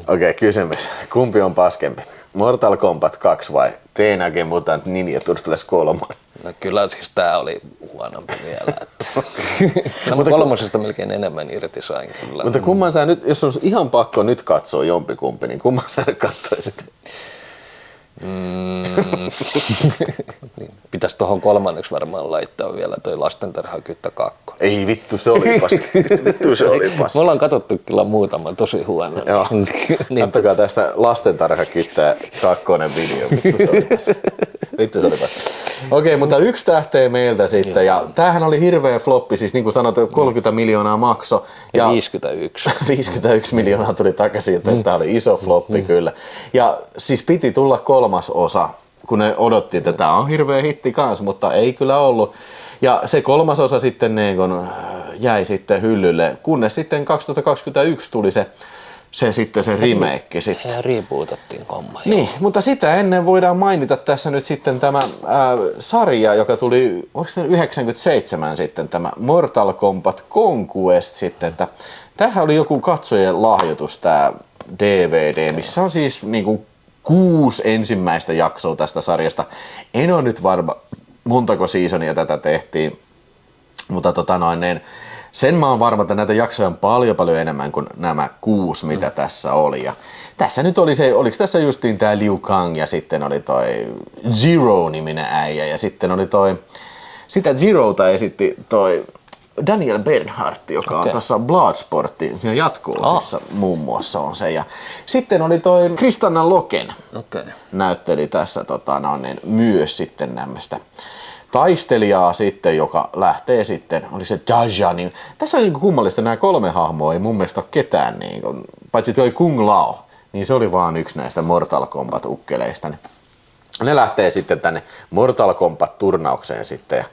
Okei, kysymys. Kumpi on paskempi? Mortal Kombat 2 vai Teenage Mutant Ninja Turtles 3? No kyllä siis tää oli huonompi vielä. Mutta 3:sta melkein enemmän irti sain kyllä. Mutta kumman sä nyt, jos on ihan pakko nyt katsoa jompikumpi, niin kumman sä nyt katsoisit? Pitäisi tuohon 3. varmaan laittaa vielä toi Lastentarhakyttä 2. Ei vittu, se oli paska. Vittu, se oli paska. Me ollaan katsottu kyllä muutama tosi huono. Joo. Kattokaa tästä Lastentarhakyttä 2 video. Vittu, se oli paska. Okei, mutta 1 tähteä meiltä sitten. Ja tämähän oli hirveä floppi, siis niin kuin sanot, 30 miljoonaa makso. Ja 51. 51 miljoonaa tuli takaisin, että tämä oli iso floppi kyllä. Ja siis piti tulla 3. osa, kun ne odotti, että tämä on hirveä hitti kanssa, mutta ei kyllä ollut. Ja se 3. osa sitten niin kun jäi sitten hyllylle, kunnes sitten 2021 tuli se remake sitten. Ja rebootattiin homma. Niin, mutta sitä ennen voidaan mainita tässä nyt sitten tämä sarja, joka tuli, oliko se 97 sitten, tämä Mortal Kombat Conquest sitten, että tämähän oli joku katsojien lahjoitus tämä DVD, missä on siis niinku 6 ensimmäistä jaksoa tästä sarjasta. En ole nyt varma, montako seasonia tätä tehtiin. Mutta niin, sen mä oon varma, että näitä jaksoja on paljon enemmän kuin nämä 6, mitä tässä oli. Ja tässä nyt oli se, oliko tässä justiin tää Liu Kang ja sitten oli toi Zero-niminen äijä ja sitten oli sitä Zerota esitti toi Daniel Bernhardt, joka on tuossa Bloodsportin ja jatko-osissa muun muassa on se. Ja sitten oli toi Kristanna Loken näytteli tässä myös sitten nämmöistä taistelijaa sitten, joka lähtee sitten, oli se Daja, niin tässä on niin kummallista, nämä 3 hahmoa ei mun mielestä ole ketään, niin kuin, paitsi toi Kung Lao, niin se oli vaan yksi näistä Mortal Kombat-ukkeleista. Niin ne lähtee sitten tänne Mortal Kombat-turnaukseen sitten.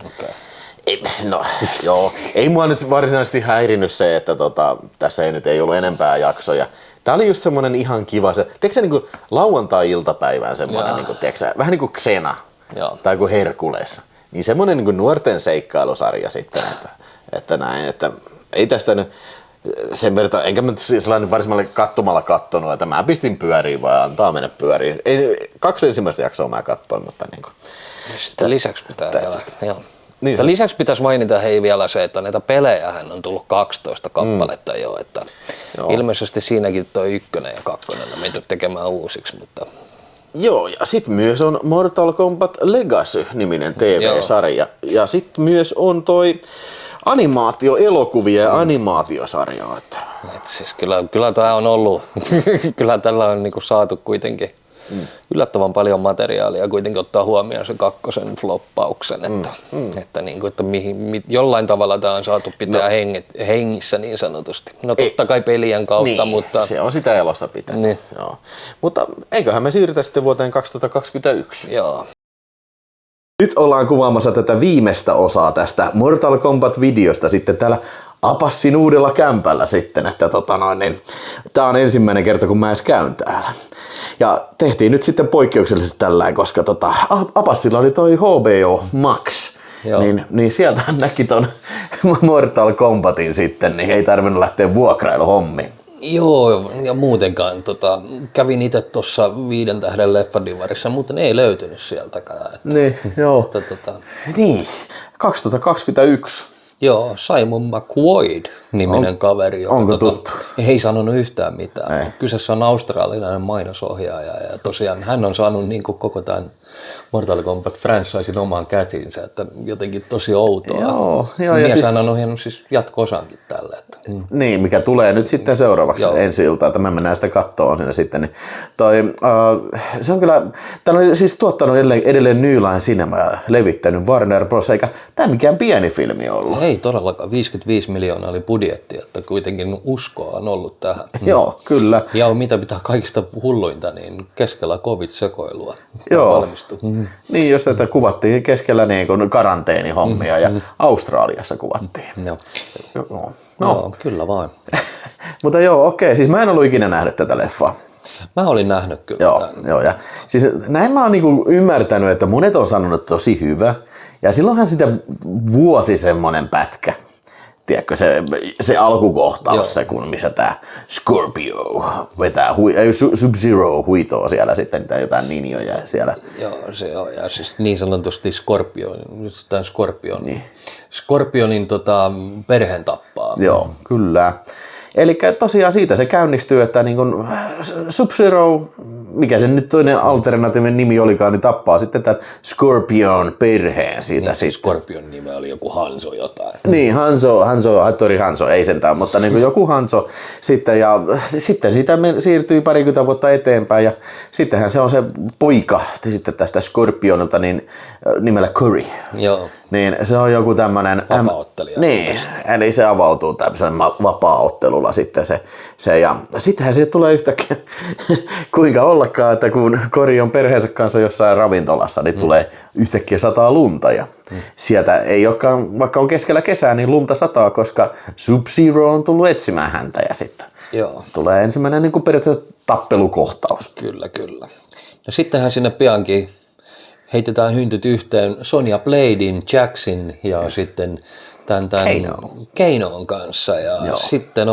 Ja ei mua nyt varsinaisesti häirinyt se, että tässä ei ollut enempää jaksoja. Tää oli just semmonen ihan kiva, tiedätkö sä niinku lauantai-iltapäivään semmonen, niinku, tiedätkö, vähän niinku Xena tai kuin Herkules. Niin semmonen niinku nuorten seikkailusarja sitten, että näin, että ei tästä nyt sen verran, enkä mä sellainen varsinaisesti katsomalla kattonut, että mä pistin pyöriin vai antaa mennä pyöriin. 2 ensimmäistä jaksoa mä katsoin, mutta niinku. Sitten lisäksi pitää niin lisäksi pitäisi mainita vielä se, että näitä pelejähän on tullut 12 kappaletta jo, että ilmeisesti siinäkin toi 1 ja 2 on menty tekemään uusiksi, mutta joo, ja sitten myös on Mortal Kombat Legacy-niminen TV-sarja. Ja sitten myös on toi elokuvia ja animaatiosarja. Siis kyllä tämä on ollut, kyllä tällä on niinku saatu kuitenkin yllättävän paljon materiaalia kuitenkin ottaa huomioon se 2 floppauksen, että jollain tavalla tämä on saatu pitää hengissä niin sanotusti. No totta kai pelien kautta, niin, mutta se on sitä elossa pitänyt. Niin. Joo. Mutta eiköhän me siirrytä sitten vuoteen 2021. Joo. Nyt ollaan kuvaamassa tätä viimeistä osaa tästä Mortal Kombat-videosta sitten täällä Apassin uudella kämpällä sitten, että niin, tää on ensimmäinen kerta kun mä edes käyn täällä. Ja tehtiin nyt sitten poikkeuksellisesti tällään, koska Apassilla oli toi HBO Max, niin sieltä näki ton Mortal Kombatin sitten, niin ei tarvinnut lähteä vuokrailuhommiin. Joo, ja muutenkaan kävin itse tuossa 5 tähden leffadivarissa, mutta ne ei löytynyt sieltäkään. Niin, joo. Niin, 2021. Joo, Simon McQuaid-niminen kaveri, joka onko tuttu? Ei sanonut yhtään mitään. Ei. Kyseessä on australialainen mainosohjaaja ja tosiaan hän on saanut niin kuin koko tämän Mortal Kombat-franchisin omaan käsinsä, että jotenkin tosi outoa. Joo, ja siis hän on ohjannut siis jatko-osankin tälle. Niin, mikä tulee nyt sitten seuraavaksi ensi iltaan, että me mennään sitä kattoon sinne sitten. Niin se on kyllä, tämä on siis tuottanut edelleen New Line Cinema ja levittänyt Warner Bros. Eikä tämä mikään pieni filmi ollut. Ei todellakaan, 55 miljoonaa oli budjetti, että kuitenkin uskoa on ollut tähän. Joo, kyllä. Ja mitä pitää kaikista hulluinta, niin keskellä covid-sekoilua valmistui. Niin, jos tätä kuvattiin keskellä niin kuin karanteenihommia ja Australiassa kuvattiin. Joo, kyllä vain. Mutta joo, okei. Siis mä en ollut ikinä nähnyt tätä leffaa. Mä olin nähnyt kyllä. Joo. Ja siis näin mä oon niinku ymmärtänyt, että monet on sanonut, että tosi hyvä. Ja silloinhan sitä vuosi semmonen pätkä. Tiedätkö, se alkukohtaus, se kun missä tää Scorpio vetää, Sub-Zero huitoo siellä sitten niitä jotain ninjoja siellä. Joo, se on, ja siis niin sanotusti Scorpionin perheen tappaa. Joo, kyllä. Eli tosiaan siitä se käynnistyy, että niin kun Sub-Zero, mikä sen nyt toinen alternatiivinen nimi olikaan, niin tappaa sitten tämän Scorpion perheen siitä. Niin, Scorpion nimi oli joku Hanzo jotain. Niin, Hattori Hanzo, ei sentään, mutta niin kuin joku Hanzo sitten, ja sitten siitä siirtyi 20 vuotta eteenpäin, ja sittenhän se on se poika sitten tästä Scorpionilta niin nimellä Curry. Joo. Niin se on joku tämmönen vapaaottelija. Niin, eli se avautuu tämmöisen vapaaottelulla sitten se ja sittenhän se tulee yhtäkkiä kuinka ollakaan, että kun Cory on perheensä kanssa jossain ravintolassa, niin tulee yhtäkkiä sataa lunta ja sieltä ei olekaan, vaikka on keskellä kesää, niin lunta sataa, koska Sub-Zero on tullut etsimään häntä ja sitten tulee ensimmäinen niin kuin periaatteessa tappelukohtaus. Kyllä. No sittenhän sinne piankin heitetään hyntyt yhteen Sonya Bladein, Jacksin ja sitten tämän Kanoon kanssa ja sitten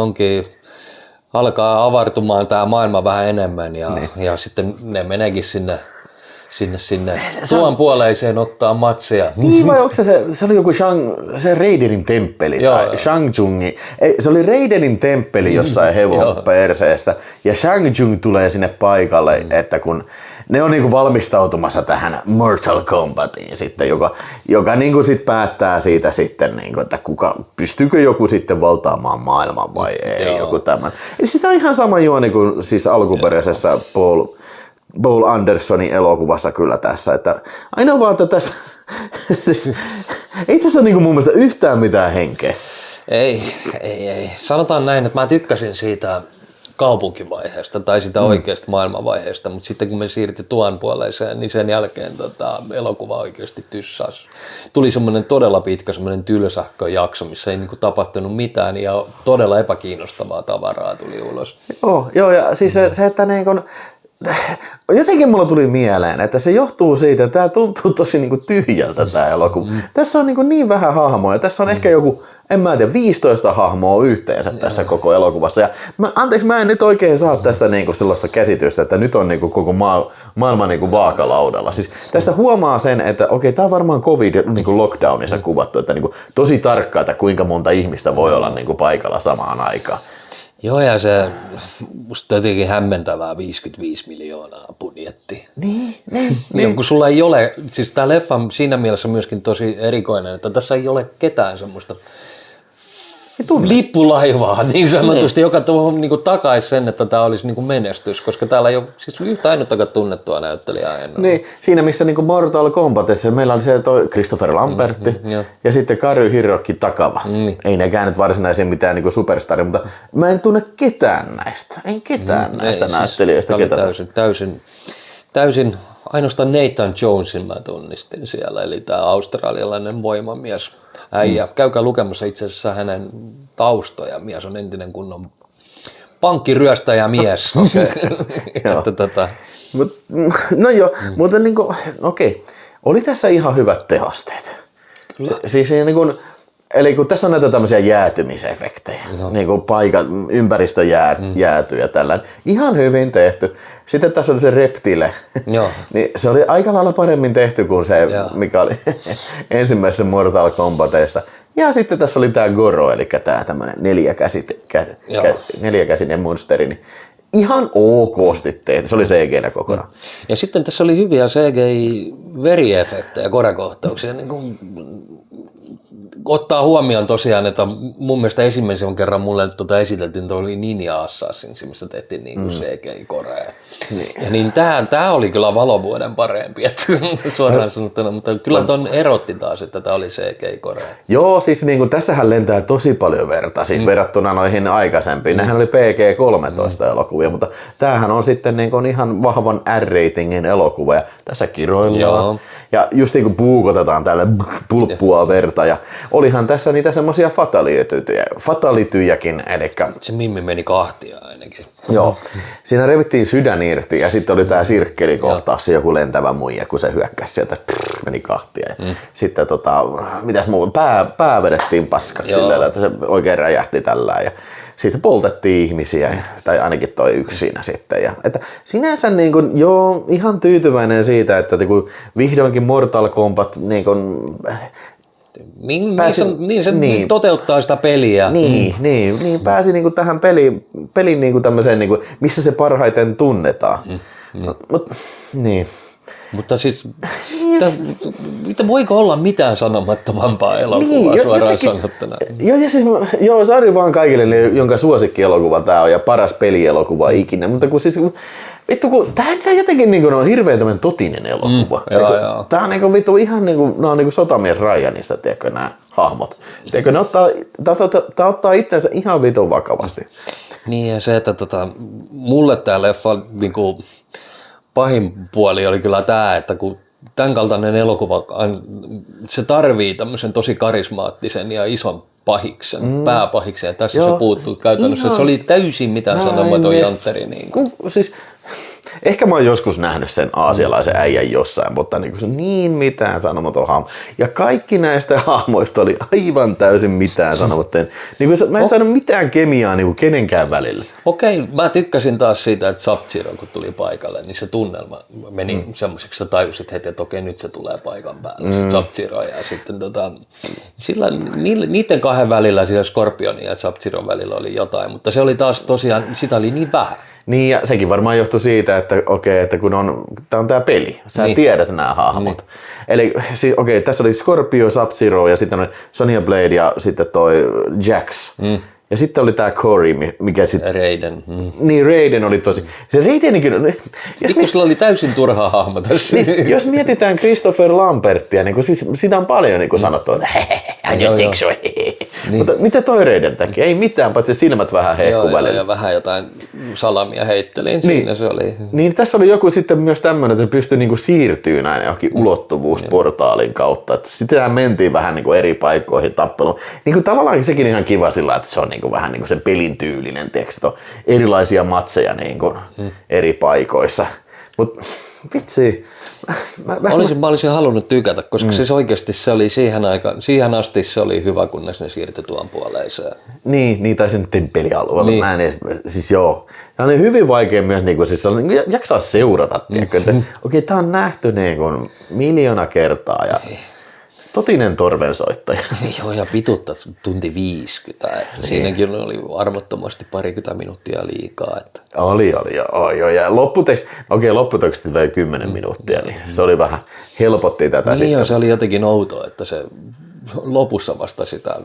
alkaa avartumaan tämä maailma vähän enemmän ja sitten ne meneekin sinne tuon puoleiseen ottaa matseja. Niin vai onko se oli joku se Raidenin temppeli tai Shang-Tsungin. Se oli Raidenin temppeli jossain hevon perseestä ja Shang-Tsung tulee sinne paikalle, että kun ne on niinku valmistautumassa tähän Mortal Kombatiin sitten, joka niinku sit päättää siitä sitten, niinku, että pystyykö joku sitten valtaamaan maailman vai ei, joku tämän. Eli sitä on ihan sama juoni kuin siis alkuperäisessä Paul Andersonin elokuvassa kyllä tässä, että aina vaan, että tässä, siis, ei tässä ole niinku mun mielestä yhtään mitään henkeä. Ei. Sanotaan näin, että mä tykkäsin siitä kaupunkivaiheesta tai sitä oikeasta maailmanvaiheesta, mutta sitten kun me siirtyi tuon puoleiseen, niin sen jälkeen elokuva oikeasti tyssäsi. Tuli semmoinen todella pitkä semmoinen tylsähkö jakso, missä ei niinku tapahtunut mitään ja todella epäkiinnostavaa tavaraa tuli ulos. Joo ja siis se että niin kun, jotenkin mulla tuli mieleen, että se johtuu siitä, että tämä tuntuu tosi niinku tyhjältä tämä elokuva. Tässä on niin vähän hahmoja. Tässä on ehkä joku, en mä tiedä, 15 hahmoa yhteensä tässä koko elokuvassa. Ja mä en nyt oikein saa tästä niinku sellaista käsitystä, että nyt on niinku koko maailma niinku vaakalaudalla. Siis tästä huomaa sen, että okei, tää on varmaan COVID niinku lockdownissa kuvattu, että niinku tosi tarkkaa, että kuinka monta ihmistä voi olla niinku paikalla samaan aikaan. Joo, ja se musta jotenkin hämmentävää 55 miljoonaa budjetti. Niin. Kun sulla ei ole, siis tää leffa on siinä mielessä myöskin tosi erikoinen, että tässä ei ole ketään semmoista lippulaivaa niin sanotusti, joka niin takaisi sen, että tämä olisi niin menestys, koska täällä ei ole siis yhtä ainuttakaan tunnettua näyttelijää ennen. Niin, siinä missä niin Mortal Kombatissa meillä oli se toi Christopher Lambertti ja sitten Kary Hiroki Takawa. Ei nekään nyt varsinaisia mitään niin superstaria, mutta mä en tunne ketään näistä. En ketään näistä näyttelijöistä. Täysin ainoastaan Nathan Jonesin mä tunnistin siellä, eli tämä australialainen voimamies. Äijä. Käykää lukemassa itse asiassa hänen taustoja. Mies on entinen kunnon pankkiryöstäjä mies. Mutta niinku, oli tässä ihan hyvät tehosteet. Siis niin kuin, eli kun tässä on näitä tämmöisiä jäätymisefektejä, niin kuin paikat, ympäristö jäätyy ja tällainen, ihan hyvin tehty. Sitten tässä oli se reptile, niin se oli aika lailla paremmin tehty kuin se, mikä oli ensimmäisessä Mortal Kombatissa. Ja sitten tässä oli tää Goro, eli tää tämmönen neljäkäsinen monsteri, niin ihan okosti tehty. Se oli CG-nä kokonaan. Ja sitten tässä oli hyviä CGI-veriefektejä, korekohtauksia, niin kuin ottaa huomioon tosiaan, että mun mielestä ensimmäisen kerran mulle esiteltiin oli Ninja Assassin, missä tehtiin niin CGI-korea. Ja niin tää oli kyllä valovuoden parempi, että suoraan sanottuna, mutta kyllä ton erotti taas, että tää oli CGI-korea. Joo, siis niin kuin, tässähän lentää tosi paljon verta, siis verrattuna noihin aikaisempiin. Nehän oli PG-13 elokuvia, mutta tämähän on sitten niin kuin ihan vahvan R-ratingin elokuva ja tässä kiroillaan. Ja just niin kuin puukotetaan tälle pulppua verta ja olihan tässä niitä semmosia fatalityjäkin, elikkä se Mimmi meni kahtia ainakin. Joo, siinä revittiin sydän irti ja sitten oli tää sirkkelikohtaus, joku lentävä muija, kun se hyökkäsi sieltä, meni kahtia. Ja sitten mitäs muu, pää vedettiin paskaksi silleen, että se oikein räjähti tällä ja siitä poltettiin ihmisiä, tai ainakin toi yksi siinä sitten. Ja, että sinänsä niin kun, ihan tyytyväinen siitä, että kun vihdoinkin Mortal Kombat niin kun, se toteuttaa sitä peliä. Niin pääsi niinku tähän pelin niinku tämmöiseen, niinku, missä se parhaiten tunnetaan. Mutta siis, voiko olla mitään sanomattomampaa elokuvaa suoraan sanottuna? Se oli vaan kaikille, jonka suosikkielokuva tää on ja paras pelielokuva ikinä. Mutta kun siis, tää jotenkin niinku on hirveän tämmönen totinen elokuva. Tää on niinku vittu ihan niinku, nää on niinku sotamies Ryanissa, tiedätkö, nää hahmot. Tiedätkö, ne ottaa itsensä ihan vitun vakavasti. Niin ja se, että mulle tää leffa niinku pahin puoli oli kyllä tää, että kun tämän kaltainen elokuva, se tarvii tämmöisen tosi karismaattisen ja ison pahiksen, pääpahiksen, ja tässä se puuttuu käytännössä. Se oli täysin mitään sanomaton jantteri. Niin. Siis, ehkä mä oon joskus nähnyt sen aasialaisen äijän jossain, mutta niin se on niin mitään sanomaton hahmo. Ja kaikki näistä hahmoista oli aivan täysin mitään sanomaton. Niin mä en saanut mitään kemiaa niin kenenkään välillä. Okei, mä tykkäsin taas siitä, että Sub-Zero kun tuli paikalle, niin se tunnelma meni semmoiseksi, että tajusit heti, että okei, nyt se tulee paikan päälle, Sub-Zero. Ja sitten sillä, niiden kahden välillä, siellä Scorpionin ja Sub-Zeron välillä oli jotain, mutta se oli taas tosiaan, sitä oli niin vähän. Niin, ja sekin varmaan johtui siitä, että okei, että kun tää on tää peli, sä tiedät nämä hahmot. Niin. Eli okei, tässä oli Scorpio, Sub-Zero ja sitten oli Sonya Blade ja sitten toi Jax. Ja sitten oli tää Corey, mikä sitten... Raiden. Niin, Raiden oli tosi... Se Raidenikin... Kun sillä oli täysin turha hahmo tässä. Niin, jos mietitään Christopher Lambertia, niin siis sitä on paljon niin sanottu, että I don't think so. Niin. Mutta mitä toi Raiden teki? Ei mitään, paitsi silmät vähän heikku välillä. Ja vähän jotain salamia heittelin, siinä se oli. Niin, tässä oli joku sitten myös tämmöinen, että pystyi niinku siirtyä näin johonkin ulottuvuusportaalin kautta. Sitten mentiin vähän niinku eri paikkoihin tappeluun. Niinku tavallaan sekin ihan kiva sillä, että se on niinku vähän niinku sen pelin tyylinen teksti. On erilaisia matseja niinku eri paikoissa. Mut vitsi. Mä olisin halunnut tykätä, koska siis oikeasti se oli siihen asti se oli hyvä, kunnes ne siirtyi tuon puoleiseen. Niin tai sen pelialueella. Niin. Mä en siis joo. Tämä oli hyvin vaikea myös niinku, siis jaksaa seurata. Okei, tää on nähty niinku miljoona kertaa ja totinen torvensoittaja. Joo, ja pituutta tunti 50. Että siinäkin oli armottomasti 20 minuuttia liikaa. Että. Oli joo. Ja lopputekstit vielä 10 minuuttia, niin se oli vähän, helpotti tätä niin sitten. Joo, se oli jotenkin outoa, että se lopussa vasta sitä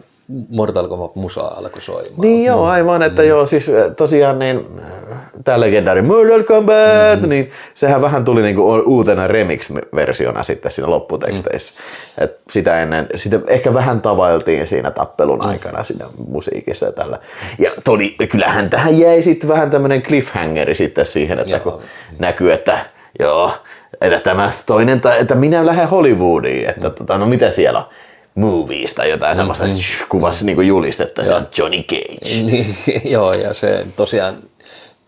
Mortal Kombat musaa alkoi soimaan. Niin joo, aivan, että joo, siis tosiaan niin tämä legendaari Mortal Kombat, niin sehän vähän tuli niinku uutena remix-versiona sitten siinä lopputeksteissä. Et sitä ehkä vähän tavailtiin siinä tappelun aikana siinä musiikissa ja tällä. Ja kyllähän tähän jäi sitten vähän tämmönen cliffhangeri sitten siihen, että kun näkyy, että joo, että tämä toinen, että minä lähden Hollywoodiin, että no mitä siellä on? Movies tai jotain semmoista kuvassa niinku julistetta, se on Johnny Cage. Niin, joo, ja se tosiaan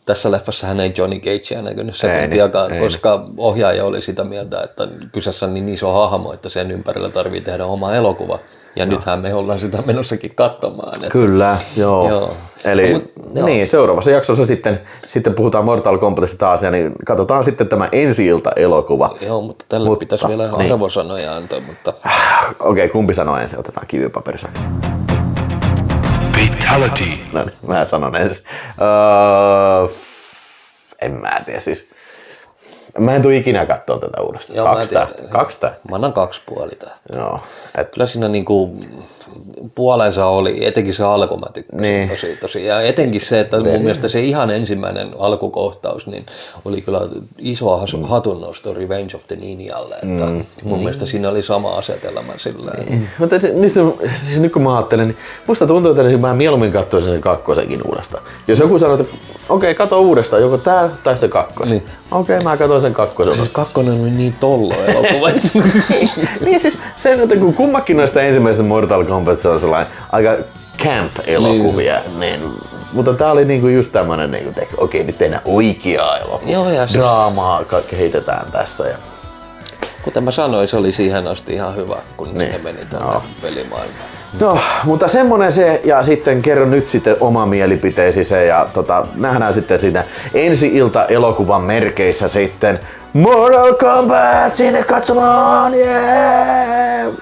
tässä leffassa hän ei Johnny Cagea näkynyt sekuntiakaan, koska ohjaaja oli sitä mieltä, että kyseessä on niin iso hahmo, että sen ympärillä tarvii tehdä oma elokuva. Ja nythän me ollaan sitä menossakin katsomaan. Että. Kyllä, joo. Eli niin, seuraavassa jaksossa sitten puhutaan Mortal Kombatista taas, ja niin katsotaan sitten tämä ensi-ilta-elokuva. Joo, mutta tälle pitäisi vielä arvosanoja antaa. Mutta. Okei, kumpi sanoo ensin? Otetaan kivipaperisakki. Fatality. No niin, mä sanon ensin. En mä tiedä siis. Mä en tule ikinä katsoa tätä uudestaan. Joo, 2 tähteä. Mä annan 2,5 tähteä. Joo. Kyllä siinä niinku puolensa oli, etenkin se alku mä tykkäsin tosi. Ja etenkin se, että mun mielestä se ihan ensimmäinen alkukohtaus niin oli kyllä iso hatunnosto Revenge of the Ninjalle. Että mun mielestä siinä oli sama asetelma silleen. Mutta siis nyt kun mä ajattelen, niin musta tuntuu, että mä mieluummin katsoisin sen kakkosenkin uudestaan. Jos joku sanoo, että okei, kato uudestaan, joko tää tai se kakkonen. Niin. Okei, mä katsoin sen kakkosen. Siis kakkonen oli niin tollo elokuva. Niin siis sen, että kun kummakin noista ensimmäisestä Mortal Kombat se on sellainen aika camp-elokuvia, niin, mutta tää oli niinku just tämmönen, niinku, että okei, nyt tehdään oikeaa elokuvaa. Joo, ja draamaa kehitetään tässä. Ja. Kuten mä sanoin, se oli siihen asti ihan hyvä, kun se meni tuonne pelimaailmaan. No, mutta semmonen se, ja sitten kerron nyt sitten oma mielipiteesi se, ja nähdään sitten siinä ensi-ilta-elokuvan merkeissä sitten Mortal Kombat sinne katsomaan, yeah!